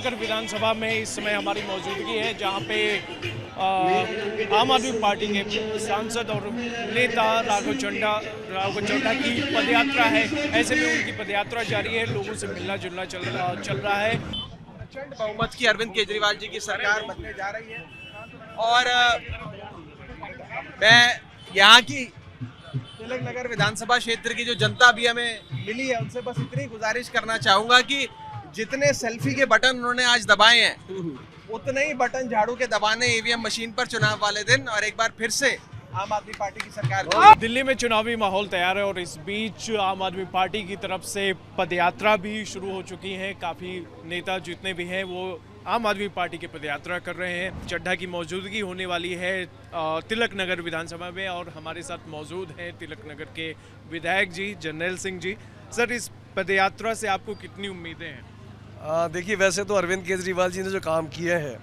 नगर विधानसभा में इस समय हमारी मौजूदगी है, जहां पे आम आदमी पार्टी के सांसद और नेता राघव चड्ढा की पदयात्रा है। ऐसे में उनकी पदयात्रा जारी है, लोगों से मिलना जुलना चल रहा है। प्रचंड बहुमत की अरविंद केजरीवाल जी की सरकार बनने जा रही है और मैं यहाँ की तिलक नगर विधानसभा क्षेत्र की जो जनता भी हमें मिली है उनसे बस इतनी गुजारिश करना चाहूंगा कि जितने सेल्फी के बटन उन्होंने आज दबाए हैं उतने ही बटन झाड़ू के दबाने ईवीएम मशीन पर चुनाव वाले दिन और एक बार फिर से आम आदमी पार्टी की सरकार। दिल्ली में चुनावी माहौल तैयार है और इस बीच आम आदमी पार्टी की तरफ से पदयात्रा भी शुरू हो चुकी है। काफी नेता जितने भी हैं वो आम आदमी पार्टी की पदयात्रा कर रहे हैं। चड्ढा की मौजूदगी होने वाली है तिलक नगर विधानसभा में और हमारे साथ मौजूद हैं तिलक नगर के विधायक जी जर्नैल सिंह जी। सर, इस पदयात्रा से आपको कितनी उम्मीदें हैं? देखिए, वैसे तो अरविंद केजरीवाल जी ने जो काम किया है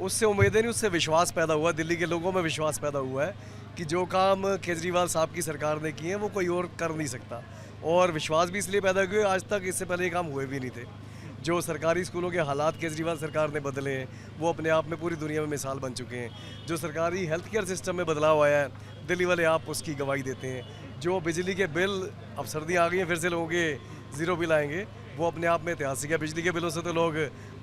उससे उम्मीदें नहीं, उससे विश्वास पैदा हुआ, दिल्ली के लोगों में विश्वास पैदा हुआ है कि जो काम केजरीवाल साहब की सरकार ने किए हैं वो कोई और कर नहीं सकता। और विश्वास भी इसलिए पैदा हुए, आज तक इससे पहले ये काम हुए भी नहीं थे। जो सरकारी स्कूलों के हालात केजरीवाल सरकार ने बदले हैं वो अपने आप में पूरी दुनिया में मिसाल बन चुके हैं। जो सरकारी हेल्थ केयर सिस्टम में बदलाव आया है, दिल्ली वाले आप उसकी गवाही देते हैं। जो बिजली के बिल, अब सर्दियाँ आ गई हैं, फिर से लोगों के ज़ीरो बिल आएंगे, वो अपने आप में ऐतिहासिक है। बिजली के बिलों से तो लोग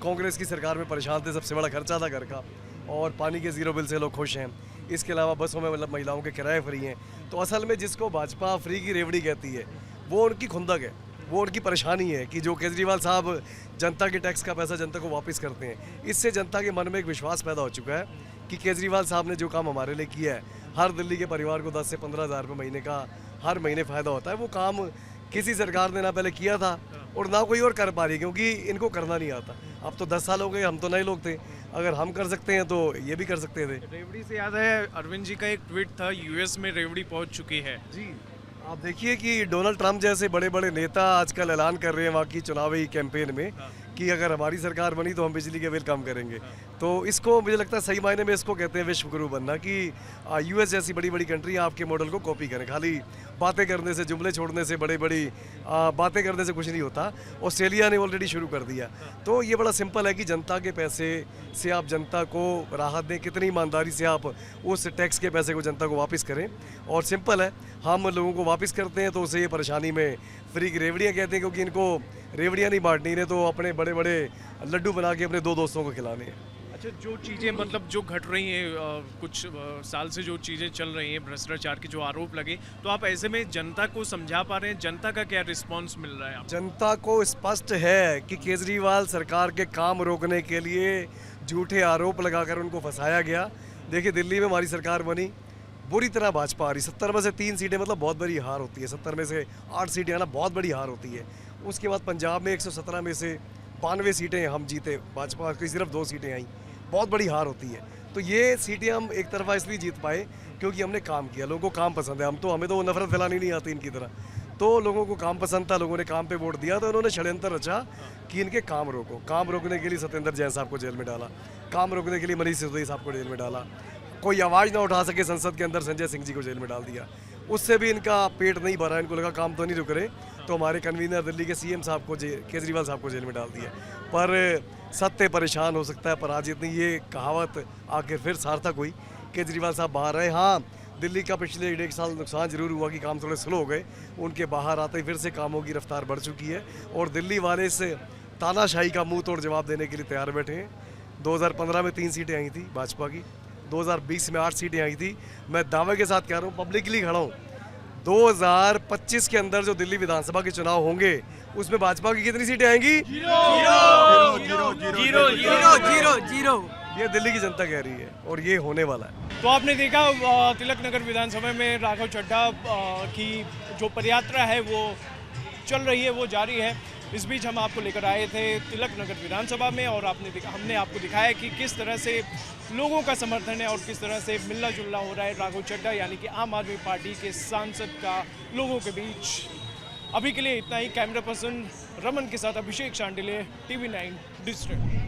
कांग्रेस की सरकार में परेशान थे, सबसे बड़ा खर्चा था घर का, और पानी के ज़ीरो बिल से लोग खुश हैं। इसके अलावा बसों में मतलब महिलाओं के किराए फ्री हैं। तो असल में जिसको भाजपा फ्री की रेवड़ी कहती है वो उनकी खुंदक है, वो उनकी परेशानी है कि जो केजरीवाल साहब जनता के टैक्स का पैसा जनता को वापस करते हैं। इससे जनता के मन में एक विश्वास पैदा हो चुका है कि केजरीवाल साहब ने जो काम हमारे लिए किया है, हर दिल्ली के परिवार को 10 से 15 हज़ार रुपये महीने का हर महीने फ़ायदा होता है, वो काम किसी सरकार ने ना पहले किया था और ना कोई और कर पा रही, क्योंकि इनको करना नहीं आता। अब तो 10 साल हो गए, हम तो नए लोग थे, अगर हम कर सकते हैं तो ये भी कर सकते थे। रेवड़ी से याद है, अरविंद जी का एक ट्वीट था, यूएस में रेवड़ी पहुंच चुकी है जी। आप देखिए कि डोनाल्ड ट्रंप जैसे बड़े बड़े नेता आजकल ऐलान कर रहे हैं वहाँ की चुनावी कैंपेन में कि अगर हमारी सरकार बनी तो हम बिजली के बिल कम करेंगे। तो इसको मुझे लगता है सही मायने में इसको कहते हैं विश्व गुरु बनना, कि यूएस जैसी बड़ी बड़ी कंट्री आपके मॉडल को कॉपी करें। खाली बातें करने से, जुमले छोड़ने से, बड़ी बड़ी बातें करने से कुछ नहीं होता। ऑस्ट्रेलिया ने ऑलरेडी शुरू कर दिया। तो ये बड़ा सिंपल है कि जनता के पैसे से आप जनता को राहत दें, कितनी ईमानदारी से आप उस टैक्स के पैसे को जनता को वापस करें। और सिंपल है, हम लोगों को वापस करते हैं तो उसे ये परेशानी में फ्री की रेवड़ियाँ कहते हैं, क्योंकि इनको रेवड़ियाँ नहीं बांटनी है तो अपने बड़े बड़े लड्डू बना के अपने दो दोस्तों को खिलाने हैं। अच्छा, जो चीज़ें मतलब जो घट रही हैं कुछ साल से जो चीज़ें चल रही हैं, भ्रष्टाचार के जो आरोप लगे, तो आप ऐसे में जनता को समझा पा रहे हैं? जनता का क्या रिस्पांस मिल रहा है आपको? जनता को स्पष्ट है कि केजरीवाल सरकार के काम रोकने के लिए झूठे आरोप लगाकर उनको फंसाया गया। देखिए, दिल्ली में हमारी सरकार बनी, बुरी तरह भाजपा आ रही, 70 में से 3 सीटें मतलब बहुत बड़ी हार होती है, 70 में से 8 सीटें आना बहुत बड़ी हार होती है। उसके बाद पंजाब में 117 में से 92 सीटें हम जीते, भाजपा की सिर्फ 2 सीटें आई, बहुत बड़ी हार होती है। तो ये सीटें हम एक तरफा इसलिए जीत पाए क्योंकि हमने काम किया, लोगों को काम पसंद है। हमें तो नफरत फैलानी नहीं आती इनकी तरह, तो लोगों को काम पसंद था, लोगों ने काम पे वोट दिया, तो उन्होंने षड्यंत्र रचा कि इनके काम रोको। काम रोकने के लिए सत्येंद्र जैन साहब को जेल में डाला, काम रोकने के लिए मनीष सिसोदिया साहब को जेल में डाला, कोई आवाज़ ना उठा सके संसद के अंदर संजय सिंह जी को जेल में डाल दिया। उससे भी इनका पेट नहीं भरा, इनको लगा काम तो नहीं रुक रहे, तो हमारे कन्वीनर दिल्ली के सीएम साहब को केजरीवाल साहब को जेल में डाल दिया। पर सत्य परेशान हो सकता है, पराजित नहीं, ये कहावत आखिर फिर सार्थक हुई। केजरीवाल साहब बाहर आए। हाँ, दिल्ली का पिछले 1.5 साल नुकसान जरूर हुआ कि काम थोड़े स्लो हो गए, उनके बाहर आते ही फिर से कामों की रफ्तार बढ़ चुकी है और दिल्ली वाले इस तानाशाही का मुंह तोड़ जवाब देने के लिए तैयार बैठे हैं। 2015 में 3 सीटें आई थी भाजपा की, 2020 में 8 सीटें आई थी। मैं दावे के साथ कह रहा हूँ, पब्लिकली खड़ा हूँ, 2025 के अंदर जो दिल्ली विधानसभा के चुनाव होंगे उसमें भाजपा की कितनी सीटें आएंगी? जीरो। ये दिल्ली की जनता कह रही है और ये होने वाला है। तो आपने देखा तिलक नगर विधानसभा में राघव चड्ढा की जो पदयात्रा है वो चल रही है, वो जारी है। इस बीच हम आपको लेकर आए थे तिलक नगर विधानसभा में और हमने आपको दिखाया कि किस तरह से लोगों का समर्थन है और किस तरह से मिलना जुलना हो रहा है राघव चड्ढा यानी कि आम आदमी पार्टी के सांसद का लोगों के बीच। अभी के लिए इतना ही। कैमरा पर्सन रमन के साथ अभिषेक शांडिले, TV9 डिस्ट्रिक्ट।